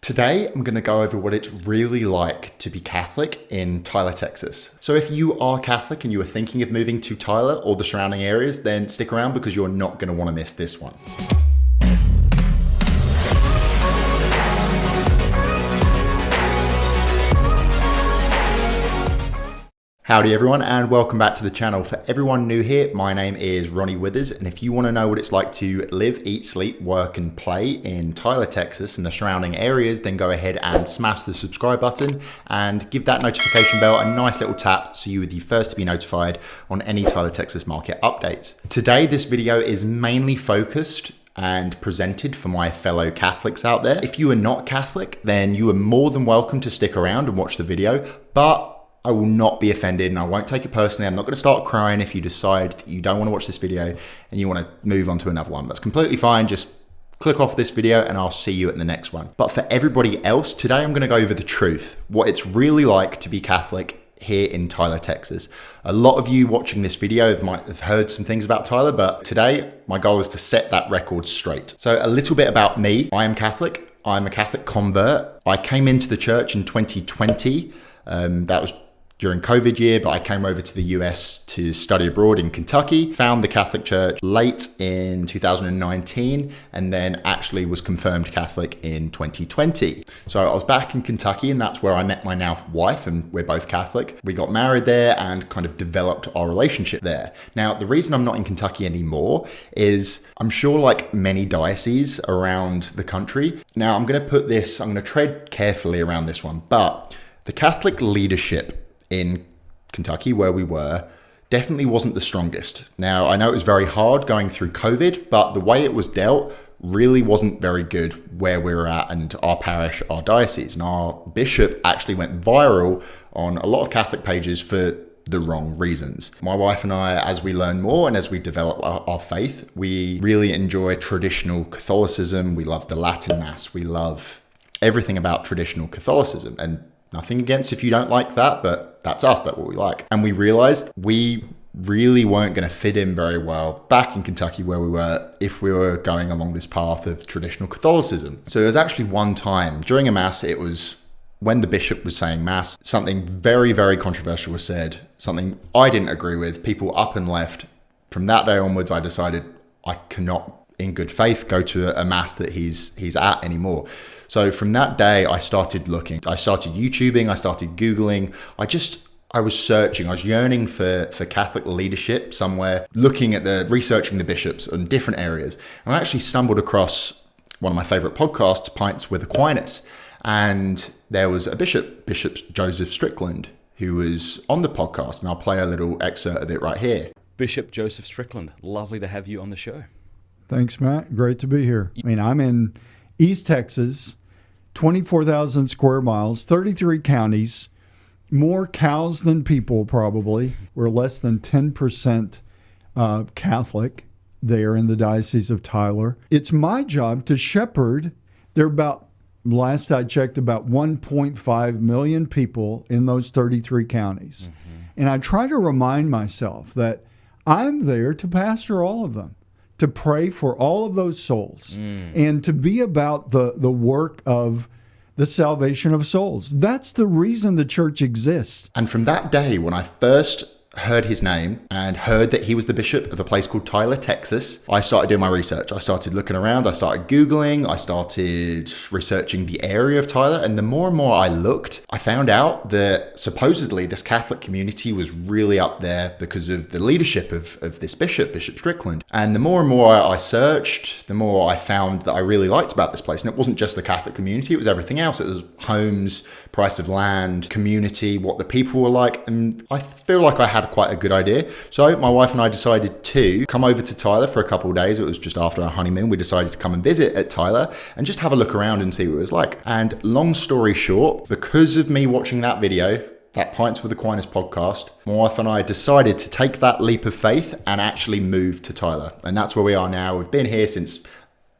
Today, I'm going to go over what it's really like to be Catholic in Tyler, Texas. So if you are Catholic and you are thinking of moving to Tyler or the surrounding areas, then stick around because you're not going to want to miss this one. Howdy everyone and welcome back to the channel. For everyone new here, my name is Ronnie Withers, and if you want to know what it's like to live, eat, sleep, work and play in Tyler, Texas and the surrounding areas, then go ahead and smash the subscribe button and give that notification bell a nice little tap so you are the first to be notified on any Tyler, Texas market updates. Today, this video is mainly focused and presented for my fellow Catholics out there. If you are not Catholic, then you are more than welcome to stick around and watch the video, but I will not be offended and I won't take it personally. I'm not going to start crying if you decide that you don't want to watch this video and you want to move on to another one. That's completely fine. Just click off this video and I'll see you at the next one. But for everybody else, today I'm going to go over the truth, what it's really like to be Catholic here in Tyler, Texas. A lot of you watching this video might have heard some things about Tyler, but today my goal is to set that record straight. So a little bit about me. I am Catholic. I'm a Catholic convert. I came into the church in 2020. That was during COVID year, but I came over to the US to study abroad in Kentucky, found the Catholic Church late in 2019, and then actually was confirmed Catholic in 2020. So I was back in Kentucky and that's where I met my now wife, and we're both Catholic. We got married there and kind of developed our relationship there. Now, the reason I'm not in Kentucky anymore is I'm sure like many dioceses around the country. Now I'm going to tread carefully around this one, but the Catholic leadership in Kentucky, where we were, definitely wasn't the strongest. Now, I know it was very hard going through COVID, but the way it was dealt really wasn't very good where we were at and our parish, our diocese. And our bishop actually went viral on a lot of Catholic pages for the wrong reasons. My wife and I, as we learn more and as we develop our faith, we really enjoy traditional Catholicism. We love the Latin Mass. We love everything about traditional Catholicism, and nothing against if you don't like that, but that's us, that's what we like. And we realized we really weren't going to fit in very well back in Kentucky where we were if we were going along this path of traditional Catholicism. So there was actually one time during a Mass, it was when the bishop was saying Mass, something very, very controversial was said, something I didn't agree with, people up and left. From that day onwards, I decided I cannot, in good faith, go to a Mass that he's at anymore. So from that day, I started looking. I started YouTubing, I started Googling. I was searching, I was yearning for Catholic leadership somewhere, looking at researching the bishops in different areas. And I actually stumbled across one of my favorite podcasts, Pints with Aquinas. And there was a Bishop Joseph Strickland, who was on the podcast. And I'll play a little excerpt of it right here. Bishop Joseph Strickland, lovely to have you on the show. Thanks, Matt. Great to be here. I mean, I'm in East Texas, 24,000 square miles, 33 counties, more cows than people probably. We're less than 10% Catholic there in the Diocese of Tyler. It's my job to shepherd. There are about, last I checked, about 1.5 million people in those 33 counties. Mm-hmm. And I try to remind myself that I'm there to pastor all of them, to pray for all of those souls, and to be about the work of the salvation of souls. That's the reason the church exists. And from that day, when I first heard his name and heard that he was the bishop of a place called Tyler, Texas, I started doing my research. I started looking around, I started Googling, I started researching the area of Tyler. And the more and more I looked, I found out that supposedly this Catholic community was really up there because of the leadership of this Bishop Strickland. And the more I searched, the more I found that I really liked about this place. And it wasn't just the Catholic community, it was everything else. It was homes, price of land, community, what the people were like. And I feel like I had quite a good idea. So my wife and I decided to come over to Tyler for a couple of days. It was just after our honeymoon. We decided to come and visit at Tyler and just have a look around and see what it was like. And long story short, because of me watching that video, that Pints with Aquinas podcast, my wife and I decided to take that leap of faith and actually move to Tyler. And that's where we are now. We've been here since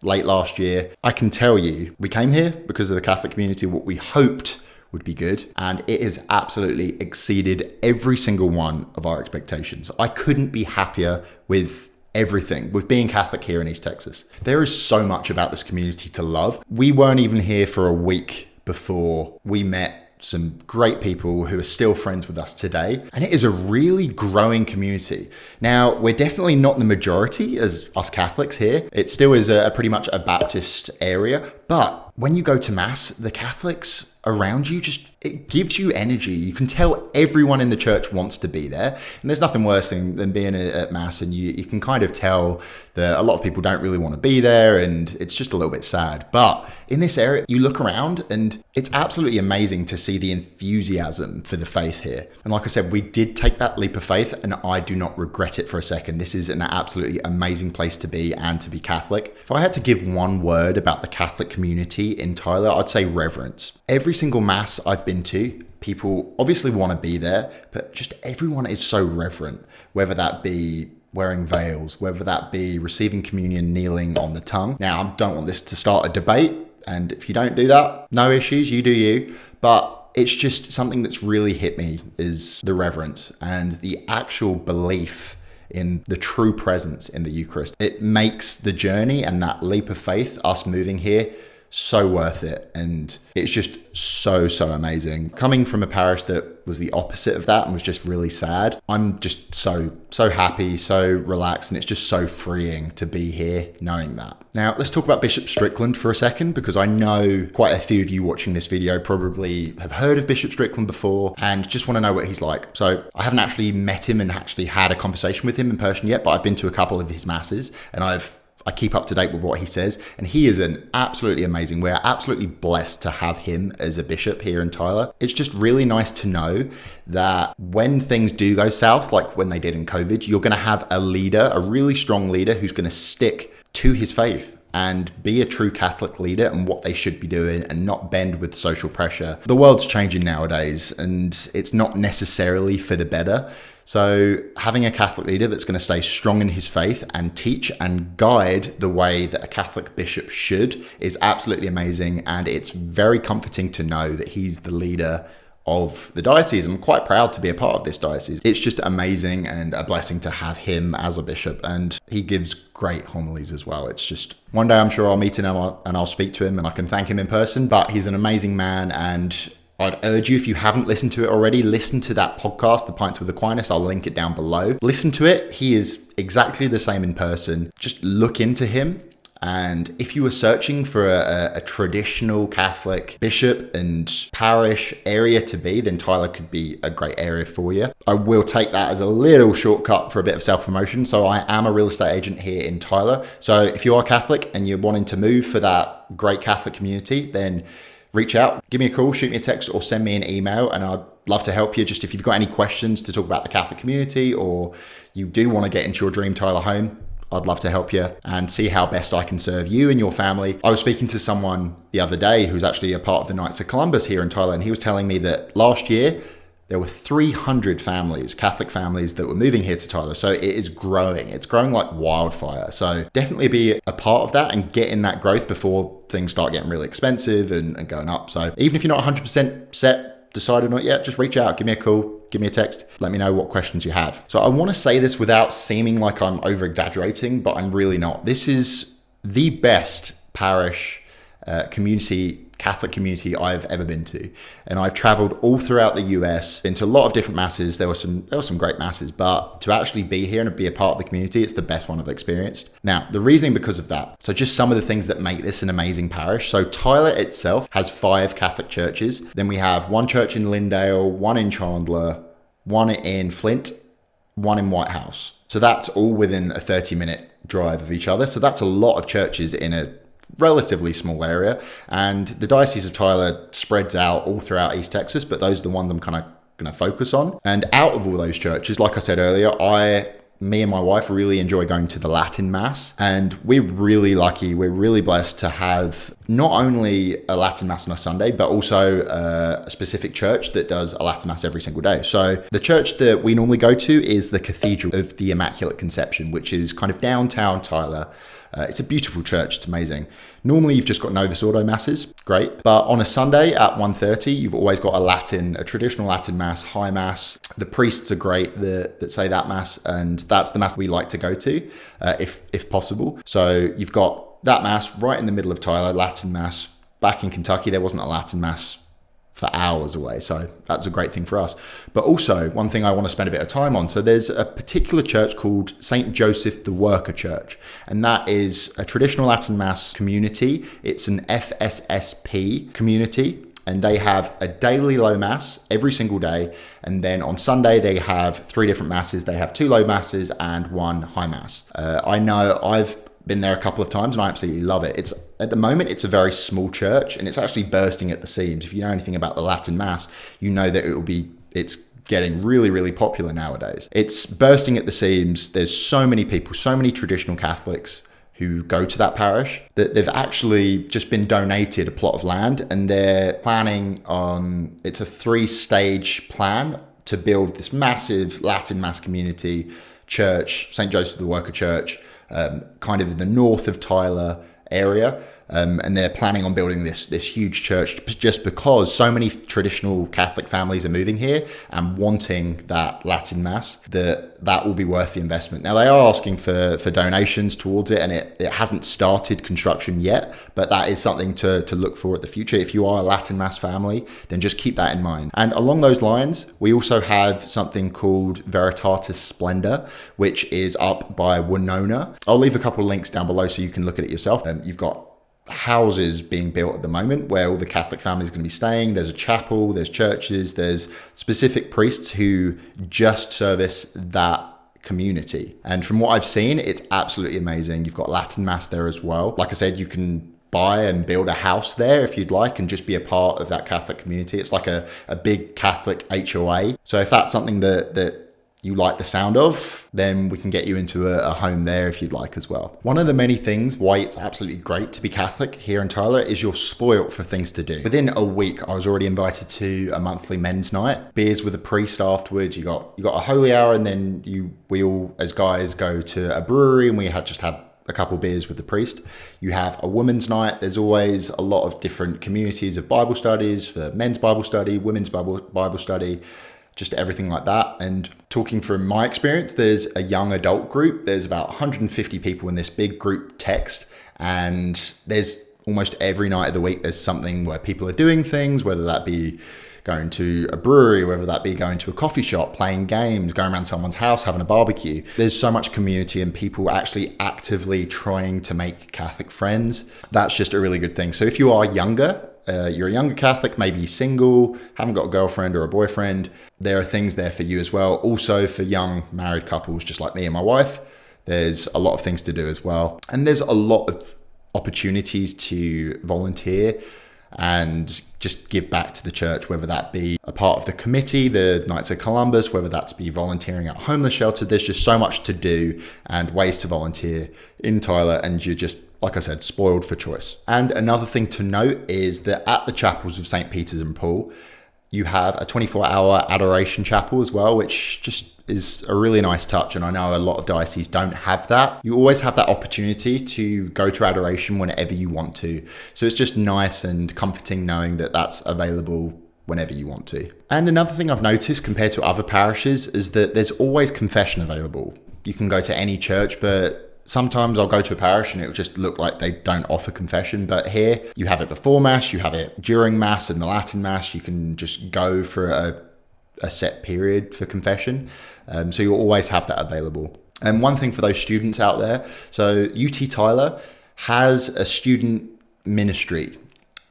late last year. I can tell you, we came here because of the Catholic community, what we hoped would be good, and it has absolutely exceeded every single one of our expectations. I couldn't be happier with everything with being Catholic here in East Texas. There is so much about this community to love. We weren't even here for a week before we met some great people who are still friends with us today. And it is a really growing community. Now, we're definitely not the majority as us Catholics here. It still is pretty much a Baptist area. But when you go to Mass, the Catholics around you, it gives you energy. You can tell everyone in the church wants to be there. And there's nothing worse than being at Mass and you can kind of tell that a lot of people don't really want to be there and it's just a little bit sad. But in this area, you look around and it's absolutely amazing to see the enthusiasm for the faith here. And like I said, we did take that leap of faith and I do not regret it for a second. This is an absolutely amazing place to be and to be Catholic. If I had to give one word about the Catholic community in Tyler, I'd say reverence. Every single Mass I've been to, people obviously want to be there, but just everyone is so reverent, whether that be wearing veils, whether that be receiving communion, kneeling on the tongue. Now, I don't want this to start a debate, and if you don't do that, no issues, you do you, but it's just something that's really hit me is the reverence and the actual belief in the true presence in the Eucharist. It makes the journey and that leap of faith, us moving here, so worth it. And it's just so amazing. Coming from a parish that was the opposite of that and was just really sad, I'm just so happy, so relaxed, and it's just so freeing to be here knowing that. Now, let's talk about Bishop Strickland for a second, because I know quite a few of you watching this video probably have heard of Bishop Strickland before and just want to know what he's like. So I haven't actually met him and actually had a conversation with him in person yet, but I've been to a couple of his masses and I keep up to date with what he says, and he is an absolutely amazing. We're absolutely blessed to have him as a bishop here in Tyler. It's just really nice to know that when things do go south, like when they did in COVID, you're going to have a leader, a really strong leader who's going to stick to his faith and be a true Catholic leader and what they should be doing and not bend with social pressure. The world's changing nowadays and it's not necessarily for the better. So having a Catholic leader that's going to stay strong in his faith and teach and guide the way that a Catholic bishop should is absolutely amazing. And it's very comforting to know that he's the leader of the diocese. I'm quite proud to be a part of this diocese. It's just amazing and a blessing to have him as a bishop, and he gives great homilies as well. It's just, one day I'm sure I'll meet him and I'll speak to him and I can thank him in person, but he's an amazing man. And I'd urge you, if you haven't listened to it already, listen to that podcast, The Pints with Aquinas. I'll link it down below. Listen to it. He is exactly the same in person. Just look into him. And if you were searching for a traditional Catholic bishop and parish area to be, then Tyler could be a great area for you. I will take that as a little shortcut for a bit of self-promotion. So I am a real estate agent here in Tyler. So if you are Catholic and you're wanting to move for that great Catholic community, then reach out, give me a call, shoot me a text, or send me an email, and I'd love to help you. Just if you've got any questions to talk about the Catholic community, or you do want to get into your dream Tyler home, I'd love to help you and see how best I can serve you and your family. I was speaking to someone the other day who's actually a part of the Knights of Columbus here in Tyler, and he was telling me that last year there were 300 families, Catholic families, that were moving here to Tyler. So it is growing. It's growing like wildfire. So definitely be a part of that and get in that growth before things start getting really expensive and going up. So even if you're not 100% set, decided not yet, just reach out, give me a call, give me a text, let me know what questions you have. So I want to say this without seeming like I'm over exaggerating, but I'm really not. This is the best parish Catholic community I've ever been to. And I've traveled all throughout the US, been to a lot of different masses. There were some great masses, but to actually be here and be a part of the community, it's the best one I've experienced. Now, the reasoning because of that. So just some of the things that make this an amazing parish. So Tyler itself has 5 Catholic churches. Then we have one church in Lindale, one in Chandler, one in Flint, one in White House. So that's all within a 30-minute drive of each other. So that's a lot of churches in a relatively small area, and the Diocese of Tyler spreads out all throughout East Texas, but those are the ones I'm kind of going to focus on. And out of all those churches, like I said earlier, me and my wife really enjoy going to the Latin Mass, and we're really lucky, we're really blessed to have not only a Latin Mass on a Sunday, but also a specific church that does a Latin Mass every single day. So the church that we normally go to is the Cathedral of the Immaculate Conception, which is kind of downtown Tyler. It's a beautiful church. It's amazing. Normally, you've just got Novus Ordo masses, great. But on a Sunday at 1:30, you've always got a traditional Latin mass, high mass. The priests are great that say that mass, and that's the mass we like to go to, if possible. So you've got that mass right in the middle of Tyler, Latin mass. Back in Kentucky, there wasn't a Latin mass for hours away, so that's a great thing for us. But also, one thing I want to spend a bit of time on, so there's a particular church called St. Joseph the Worker Church, and that is a traditional Latin Mass community. It's an FSSP community, and they have a daily low mass every single day, and then on Sunday they have 3 different masses. They have 2 low masses and 1 high mass. I know I've been there a couple of times and I absolutely love it. At the moment, it's a very small church and it's actually bursting at the seams. If you know anything about the Latin Mass, you know that it's getting really, really popular nowadays. It's bursting at the seams. There's so many people, so many traditional Catholics who go to that parish that they've actually just been donated a plot of land, and they're planning on, it's a 3-stage plan to build this massive Latin Mass community church, St. Joseph the Worker Church, kind of in the north of Tyler area. And they're planning on building this huge church just because so many traditional Catholic families are moving here and wanting that Latin Mass, that will be worth the investment. Now, they are asking for donations towards it, and it hasn't started construction yet, but that is something to look for at the future. If you are a Latin Mass family, then just keep that in mind. And along those lines, we also have something called Veritatis Splendor, which is up by Winona. I'll leave a couple of links down below so you can look at it yourself. You've got houses being built at the moment where all the Catholic families are going to be staying. There's a chapel, there's churches, there's specific priests who just service that community. And from what I've seen, it's absolutely amazing. You've got Latin Mass there as well. Like I said, you can buy and build a house there if you'd like and just be a part of that Catholic community. It's like a big Catholic HOA. So if that's something that you like the sound of, then we can get you into a home there if you'd like as well. One of the many things why it's absolutely great to be Catholic here in Tyler is you're spoilt for things to do. Within a week, I was already invited to a monthly men's night, beers with a priest afterwards. You got a holy hour, and then we all as guys go to a brewery and we just had a couple beers with the priest. You have a women's night. There's always a lot of different communities of Bible studies for men's Bible study, women's Bible study, just everything like that. And talking from my experience, there's a young adult group. There's about 150 people in this big group text, and there's almost every night of the week, there's something where people are doing things, whether that be going to a brewery, whether that be going to a coffee shop, playing games, going around someone's house, having a barbecue. There's so much community and people actually actively trying to make Catholic friends. That's just a really good thing. So if you are younger, you're a younger Catholic, maybe single, haven't got a girlfriend or a boyfriend, there are things there for you as well. Also for young married couples, just like me and my wife, there's a lot of things to do as well. And there's a lot of opportunities to volunteer and just give back to the church, whether that be a part of the committee, the Knights of Columbus, whether that's be volunteering at a homeless shelter. There's just so much to do and ways to volunteer in Tyler, and you're just, like I said, spoiled for choice. And another thing to note is that at the chapels of St. Peter's and Paul, you have a 24-hour Adoration chapel as well, which just is a really nice touch. And I know a lot of dioceses don't have that. You always have that opportunity to go to Adoration whenever you want to. So it's just nice and comforting knowing that that's available whenever you want to. And another thing I've noticed compared to other parishes is that there's always confession available. You can go to any church, but sometimes I'll go to a parish and it'll just look like they don't offer confession. But here you have it before Mass, you have it during Mass and the Latin Mass. You can just go for a set period for confession. So you'll always have that available. And one thing for those students out there, so UT Tyler has a student ministry.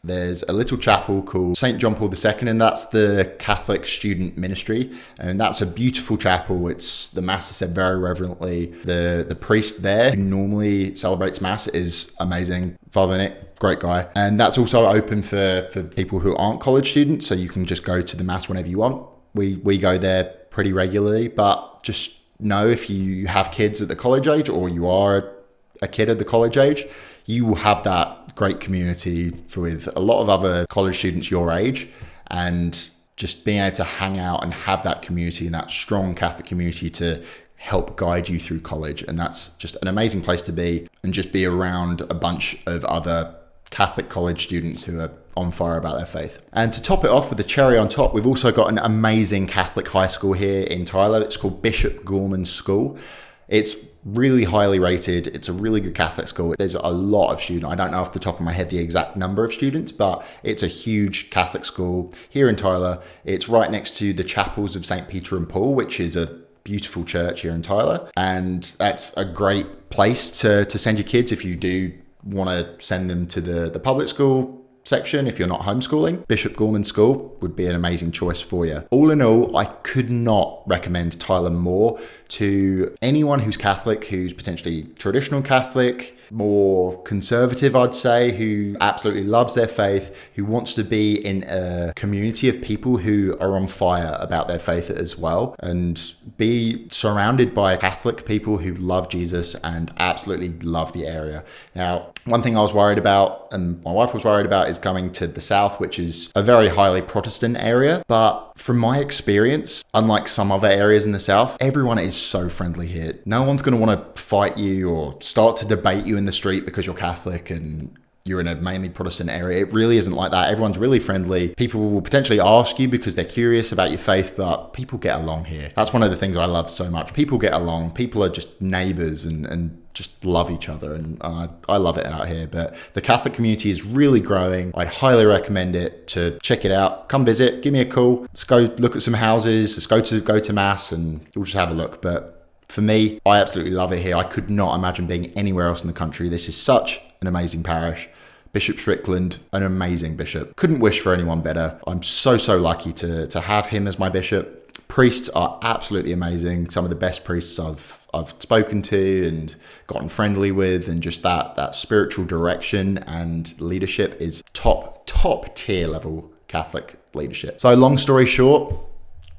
There's a little chapel called St. John Paul II, and that's the Catholic student ministry. And that's a beautiful chapel. The Mass is said very reverently. The priest there who normally celebrates Mass is amazing. Father Nick, great guy. And that's also open for people who aren't college students. So you can just go to the Mass whenever you want. We go there pretty regularly, but just know if you have kids at the college age or you are a kid at the college age, you will have that great community with a lot of other college students your age, and just being able to hang out and have that community and that strong Catholic community to help guide you through college. And that's just an amazing place to be, and just be around a bunch of other Catholic college students who are on fire about their faith. And to top it off with the cherry on top, we've also got an amazing Catholic high school here in Tyler. It's called Bishop Gorman School. It's really highly rated. It's a really good Catholic school. There's a lot of students. I don't know off the top of my head the exact number of students, but it's a huge Catholic school here in Tyler. It's right next to the chapels of St. Peter and Paul, which is a beautiful church here in Tyler. And that's a great place to send your kids if you do want to send them to the public school section. If you're not homeschooling, Bishop Gorman School would be an amazing choice for you. All in all, I could not recommend Tyler more to anyone who's Catholic, who's potentially traditional Catholic, more conservative, I'd say, who absolutely loves their faith, who wants to be in a community of people who are on fire about their faith as well, and be surrounded by Catholic people who love Jesus and absolutely love the area. Now, one thing I was worried about, and my wife was worried about, is coming to the south, which is a very highly Protestant area. But from my experience, unlike some other areas in the south, everyone is so friendly here. No one's going to want to fight you or start to debate you in the street because you're Catholic and you're in a mainly Protestant area. It really isn't like that. Everyone's really friendly. People will potentially ask you because they're curious about your faith, but people get along here. That's one of the things I love so much. People get along. People are just neighbors and just love each other. And I love it out here. But the Catholic community is really growing. I'd highly recommend it to check it out. Come visit, give me a call. Let's go look at some houses. Let's go to mass and we'll just have a look. But for me, I absolutely love it here. I could not imagine being anywhere else in the country. This is such an amazing parish. Bishop Strickland, an amazing bishop. Couldn't wish for anyone better. I'm so lucky to have him as my bishop. Priests are absolutely amazing. Some of the best priests I've spoken to and gotten friendly with, and just that spiritual direction and leadership is top tier level Catholic leadership. So long story short,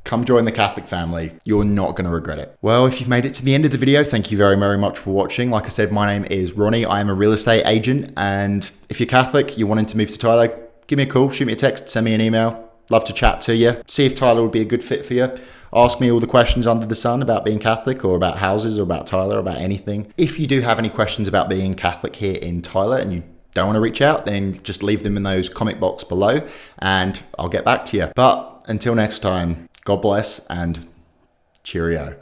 come join the Catholic family. You're not going to regret it. Well, if you've made it to the end of the video, thank you very, very much for watching. Like I said, my name is Ronnie. I am a real estate agent. And if you're Catholic, you're wanting to move to Tyler, give me a call, shoot me a text, send me an email. Love to chat to you. See if Tyler would be a good fit for you. Ask me all the questions under the sun about being Catholic, or about houses, or about Tyler, or about anything. If you do have any questions about being Catholic here in Tyler and you don't want to reach out, then just leave them in those comment box below and I'll get back to you. But until next time, God bless and cheerio.